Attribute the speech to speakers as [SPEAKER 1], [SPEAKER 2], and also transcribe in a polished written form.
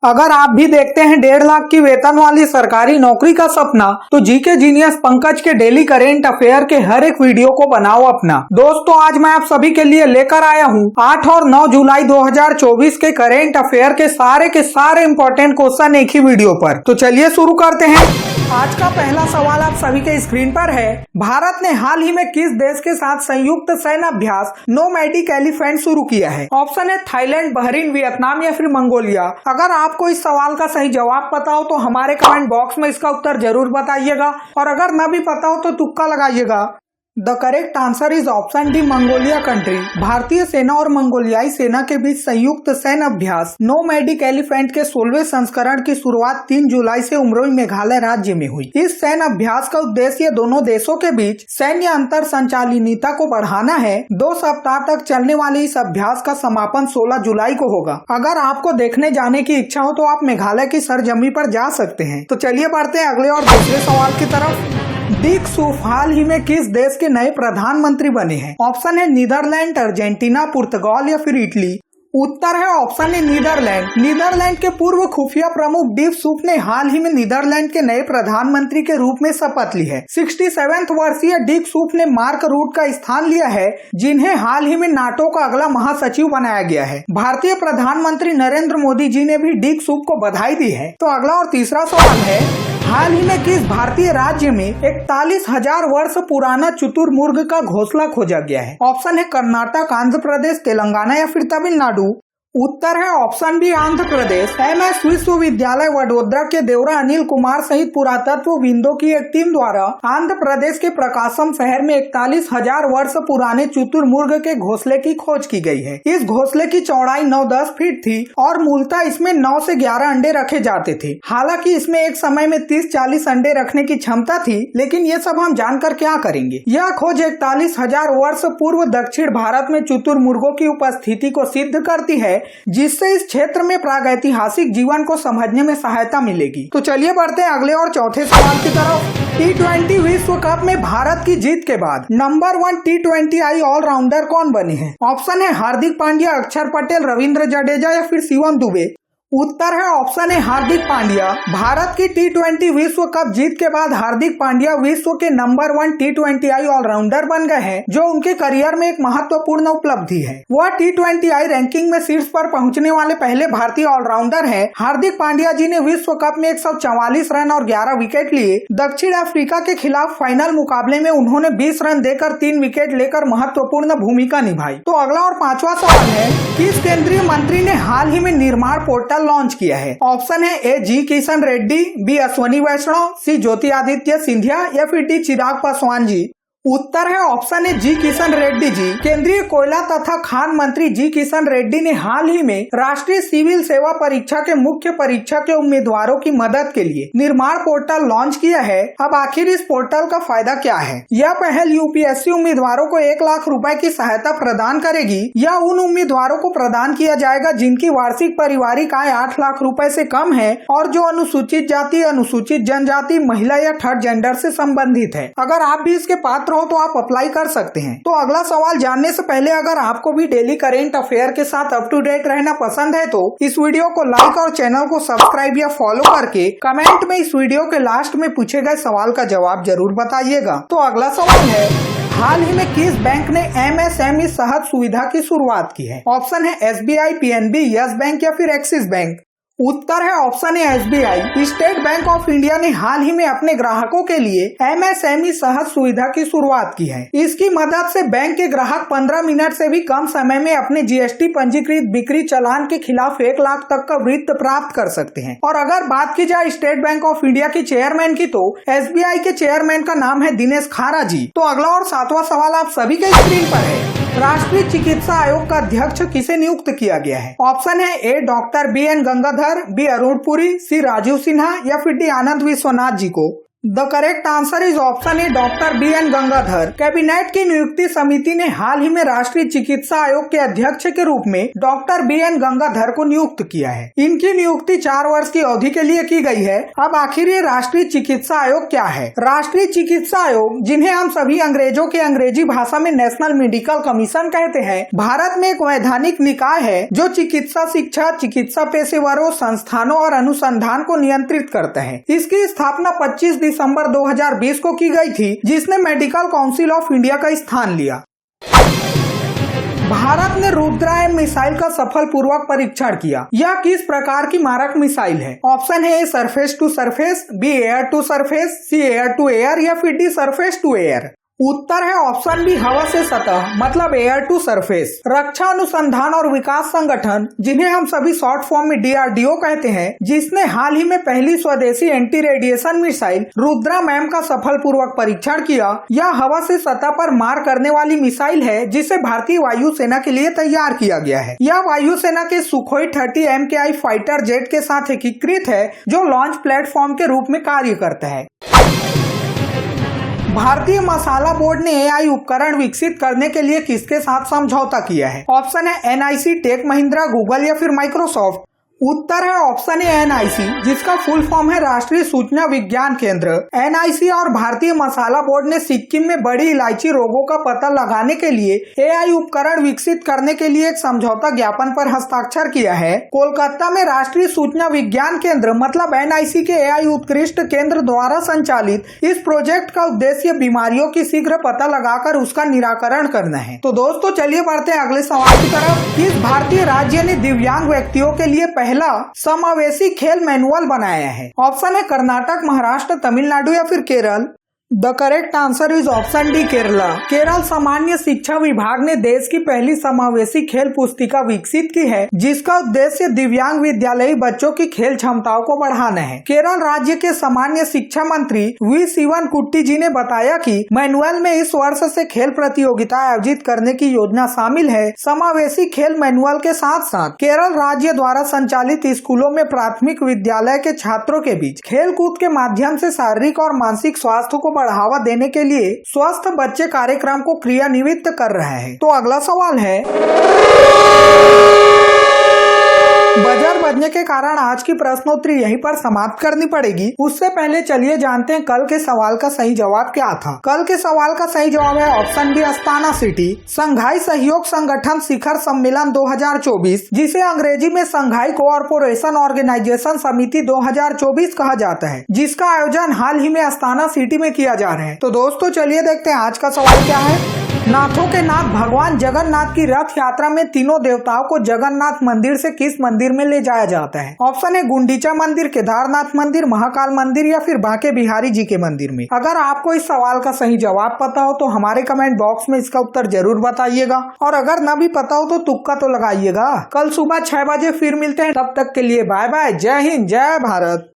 [SPEAKER 1] अगर आप भी देखते हैं 1.5 लाख की वेतन वाली सरकारी नौकरी का सपना, तो जीके जीनियस पंकज के डेली करेंट अफेयर के हर एक वीडियो को बनाओ अपना। दोस्तों, आज मैं आप सभी के लिए लेकर आया हूं 8 और 9 जुलाई 2024 के करेंट अफेयर के सारे इंपॉर्टेंट क्वेश्चन एक ही वीडियो पर। तो चलिए शुरू करते हैं। आज का पहला सवाल आप सभी के स्क्रीन पर है। भारत ने हाल ही में किस देश के साथ संयुक्त सैन्य अभ्यास नोमैडिक एलिफेंट शुरू किया है? ऑप्शन है थाईलैंड, बहरीन, वियतनाम या फिर मंगोलिया। अगर आपको इस सवाल का सही जवाब पता हो तो हमारे कमेंट बॉक्स में इसका उत्तर जरूर बताइएगा, और अगर न भी पता हो तो तुक्का लगाइएगा। The correct answer is option D, Mongolia country. भारतीय सेना और मंगोलियाई सेना के बीच संयुक्त सैन्य अभ्यास नोमैडिक एलिफेंट के 16वें संस्करण की शुरुआत 3 जुलाई से उमरोई मेघालय राज्य में हुई। इस सैन्य अभ्यास का उद्देश्य दोनों देशों के बीच सैन्य अंतर संचालनीयता को बढ़ाना है। 2 सप्ताह तक चलने वाले इस अभ्यास का समापन 16 जुलाई को होगा। अगर आपको देखने जाने की इच्छा हो तो आप मेघालय की सरजमी पर जा सकते हैं। तो चलिए बढ़ते हैं अगले और दूसरे सवाल की तरफ। डिक सूफ हाल ही में किस देश के नए प्रधानमंत्री बने हैं? ऑप्शन है नीदरलैंड, अर्जेंटीना, पुर्तगाल या फिर इटली। उत्तर है ऑप्शन है नीदरलैंड। नीदरलैंड के पूर्व खुफिया प्रमुख डिक सूफ ने हाल ही में नीदरलैंड के नए प्रधानमंत्री के रूप में शपथ ली है। 67वें वर्षीय डिक सूफ ने मार्क रूट का स्थान लिया है, जिन्हें हाल ही में नाटो का अगला महासचिव बनाया गया है। भारतीय प्रधानमंत्री नरेंद्र मोदी जी ने भी डिक सूफ को बधाई दी है। तो अगला और तीसरा सवाल है, हाल ही में किस भारतीय राज्य में 41,000 वर्ष पुराना शुतुरमुर्ग का घोंसला खोजा गया है? ऑप्शन है कर्नाटक, आंध्र प्रदेश, तेलंगाना या फिर तमिलनाडु। उत्तर है option B, Andhra Pradesh. MS विश्वविद्यालय वडोदरा के देवरा अनिल कुमार सहित पुरातत्वविदों की एक टीम द्वारा आंध्र प्रदेश के प्रकाशम शहर में 41,000 वर्ष पुराने शुतुरमुर्ग के घोंसले की खोज की गई है। इस घोंसले की चौड़ाई 9-10 फीट थी और मूलतः इसमें 9 से 11 अंडे रखे जाते थे। हालांकि इसमें एक समय में 30-40 अंडे रखने की क्षमता थी, लेकिन ये सब हम जानकर क्या करेंगे। यह खोज 41,000 वर्ष पूर्व दक्षिण भारत में शुतुरमुर्गों की उपस्थिति को सिद्ध करती है, जिससे इस क्षेत्र में प्रागैतिहासिक जीवन को समझने में सहायता मिलेगी। तो चलिए बढ़ते हैं अगले और चौथे सवाल की तरफ। T20 विश्व कप में भारत की जीत के बाद नंबर 1 T20I ऑलराउंडर कौन बने हैं? ऑप्शन है हार्दिक पांड्या, अक्षर पटेल, रविंद्र जडेजा या फिर शिवम दुबे। उत्तर है ऑप्शन है हार्दिक पांड्या। भारत की T20 विश्व कप जीत के बाद हार्दिक पांड्या विश्व के नंबर 1 T20I ऑलराउंडर बन गए हैं, जो उनके करियर में एक महत्वपूर्ण उपलब्धि है। वह T20I रैंकिंग में शीर्ष पर पहुंचने वाले पहले भारतीय ऑलराउंडर हैं। हार्दिक पांड्या जी ने विश्व कप में 144 रन और 11 विकेट लिए। दक्षिण अफ्रीका के खिलाफ फाइनल मुकाबले में उन्होंने 20 रन देकर 3 विकेट लेकर महत्वपूर्ण भूमिका निभाई। तो अगला और पांचवा सवाल है, किस केंद्रीय मंत्री ने हाल ही में निर्माण पोर्टल लॉन्च किया है? ऑप्शन है ए जी किशन रेड्डी, बी अश्वनी वैष्णव, सी ज्योति आदित्य सिंधिया या फिर डी चिराग पासवान जी। उत्तर है ऑप्शन है जी किशन रेड्डी जी। केंद्रीय कोयला तथा खान मंत्री जी किशन रेड्डी ने हाल ही में राष्ट्रीय सिविल सेवा परीक्षा के मुख्य परीक्षा के उम्मीदवारों की मदद के लिए निर्माण पोर्टल लॉन्च किया है। अब आखिर इस पोर्टल का फायदा क्या है? यह पहल यूपीएससी उम्मीदवारों को 1 लाख रुपए की सहायता प्रदान करेगी। यह उन उम्मीदवारों को प्रदान किया जाएगा जिनकी वार्षिक पारिवारिक आय 8 लाख रुपए से कम है और जो अनुसूचित जाति, अनुसूचित जनजाति, महिला या थर्ड जेंडर से संबंधित है। अगर आप भी इसके पात्र हो तो आप अप्लाई कर सकते हैं। तो अगला सवाल जानने से पहले, अगर आपको भी डेली करेंट अफेयर के साथ अप टू डेट रहना पसंद है तो इस वीडियो को लाइक और चैनल को सब्सक्राइब या फॉलो करके कमेंट में इस वीडियो के लास्ट में पूछे गए सवाल का जवाब जरूर बताइएगा। तो अगला सवाल है, हाल ही में किस बैंक ने MSME सहज सुविधा की शुरुआत की है? ऑप्शन है SBI, PNB, यस बैंक या फिर एक्सिस बैंक। उत्तर है ऑप्शन है SBI। State bank of India ने हाल ही में अपने ग्राहकों के लिए MSME सहज सुविधा की शुरुआत की है। इसकी मदद से बैंक के ग्राहक 15 मिनट से भी कम समय में अपने GST पंजीकृत बिक्री चालान के खिलाफ 1 लाख तक का वित्त प्राप्त कर सकते हैं। और अगर बात की जाए स्टेट बैंक ऑफ इंडिया की चेयरमैन की, तो SBI के चेयरमैन का नाम है दिनेश खारा जी। तो अगला और 7वां सवाल आप सभी के स्क्रीन पर है, राष्ट्रीय चिकित्सा आयोग का अध्यक्ष किसे नियुक्त किया गया है? ऑप्शन है A doctor BN Gangadhar, B Arun Puri, C Rajiv Sinha या फिर डी आनंद विश्वनाथ जी को। The correct answer is option A doctor BN. Gangadhar. Cabinet की नियुक्ति समिति ने हाल ही में राष्ट्रीय चिकित्सा आयोग के अध्यक्ष के रूप में डॉक्टर बी.एन. गंगाधर को नियुक्त किया है। इनकी नियुक्ति 4 वर्ष की अवधि के लिए की गई है। अब आखिर ये राष्ट्रीय चिकित्सा आयोग क्या है? राष्ट्रीय चिकित्सा आयोग, जिन्हें हम सभी अंग्रेजों के अंग्रेजी भाषा में नेशनल मेडिकल कमीशन कहते हैं, भारत में एक वैधानिक निकाय है जो चिकित्सा शिक्षा, चिकित्सा पेशेवरों, संस्थानों और अनुसंधान को नियंत्रित करता है। इसकी स्थापना 25 दिसंबर 2020 को की गई थी, जिसने मेडिकल काउंसिल ऑफ इंडिया का स्थान लिया। भारत ने रुद्रा एम मिसाइल का सफलपूर्वक परीक्षण किया। यह किस प्रकार की मारक मिसाइल है? ऑप्शन है surface to surface, B air to surface, C air to air या फिर डी सरफेस टू एयर। उत्तर है ऑप्शन बी हवा से सतह, मतलब एयर टू सरफेस। रक्षा अनुसंधान और विकास संगठन, जिन्हें हम सभी शॉर्ट फॉर्म में DRDO कहते हैं, जिसने हाल ही में पहली स्वदेशी anti radiation missile Rudra ma'am का सफलपूर्वक परीक्षण किया। यह हवा से सतह पर मार करने वाली मिसाइल है, जिसे भारतीय वायुसेना के लिए तैयार किया गया है। यह वायुसेना के सुखोई 30 MKI फाइटर जेट के साथ एकीकृत है, जो लॉन्च प्लेटफॉर्म के रूप में कार्य करता है। भारतीय मसाला बोर्ड ने AI उपकरण विकसित करने के लिए किसके साथ समझौता किया है? ऑप्शन है NIC, टेक महिंद्रा, गूगल या फिर माइक्रोसॉफ्ट। उत्तर है ऑप्शन ए NIC, जिसका फुल फॉर्म है राष्ट्रीय सूचना विज्ञान केंद्र। NIC और भारतीय मसाला बोर्ड ने सिक्किम में बड़ी इलायची रोगों का पता लगाने के लिए AI उपकरण विकसित करने के लिए एक समझौता ज्ञापन पर हस्ताक्षर किया है। कोलकाता में राष्ट्रीय सूचना विज्ञान केंद्र मतलब NIC के AI उत्कृष्ट केंद्र द्वारा संचालित इस प्रोजेक्ट का उद्देश्य बीमारियों की शीघ्र पता लगाकर उसका निराकरण करना है। तो दोस्तों चलिए बढ़ते हैं अगले सवाल की तरफ। किस भारतीय राज्य ने दिव्यांग व्यक्तियों के लिए पहला समावेशी खेल मैनुअल बनाया है? ऑप्शन है कर्नाटक, महाराष्ट्र, तमिलनाडु या फिर Kerala. The correct answer is option D Kerala. Kerala सामान्य शिक्षा विभाग ने देश की पहली समावेशी खेल पुस्तिका विकसित की है, जिसका उद्देश्य दिव्यांग विद्यालयी बच्चों की खेल क्षमताओं को बढ़ाना है। केरल राज्य के सामान्य शिक्षा मंत्री वी शिवन कुट्टी जी ने बताया कि मैनुअल में इस वर्ष से खेल प्रतियोगिता आयोजित करने की योजना शामिल है। समावेशी खेल मैनुअल के साथ साथ केरल राज्य द्वारा संचालित स्कूलों में प्राथमिक विद्यालय के छात्रों के बीच खेल कूद के माध्यम से शारीरिक और मानसिक स्वास्थ्य को बढ़ावा देने के लिए स्वस्थ बच्चे कार्यक्रम को क्रियान्वित कर रहे हैं। तो अगला सवाल है, बजर बजने के कारण आज की प्रश्नोत्तरी यहीं पर समाप्त करनी पड़ेगी। उससे पहले चलिए जानते हैं कल के सवाल का सही जवाब क्या था। कल के सवाल का सही जवाब है ऑप्शन बी अस्ताना सिटी। संघाई सहयोग संगठन शिखर सम्मेलन 2024, जिसे अंग्रेजी में संघाई कोऑपरेशन ऑर्गेनाइजेशन समिति 2024 कहा जाता है, जिसका आयोजन हाल ही में अस्ताना सिटी में किया जा रहा है। तो दोस्तों चलिए देखते हैं आज का सवाल क्या है। नाथों के नाथ भगवान जगन्नाथ की रथ यात्रा में तीनों देवताओं को जगन्नाथ मंदिर से किस मंदिर में ले जाया जाता है? ऑप्शन है गुंडीचा मंदिर, केदारनाथ मंदिर, महाकाल मंदिर या फिर बांके बिहारी जी के मंदिर में। अगर आपको इस सवाल का सही जवाब पता हो तो हमारे कमेंट बॉक्स में इसका उत्तर जरूर बताइएगा, और अगर न भी पता हो तो तुक्का तो लगाइएगा। कल सुबह 6 बजे फिर मिलते हैं, तब तक के लिए बाय बाय। जय हिंद, जय भारत।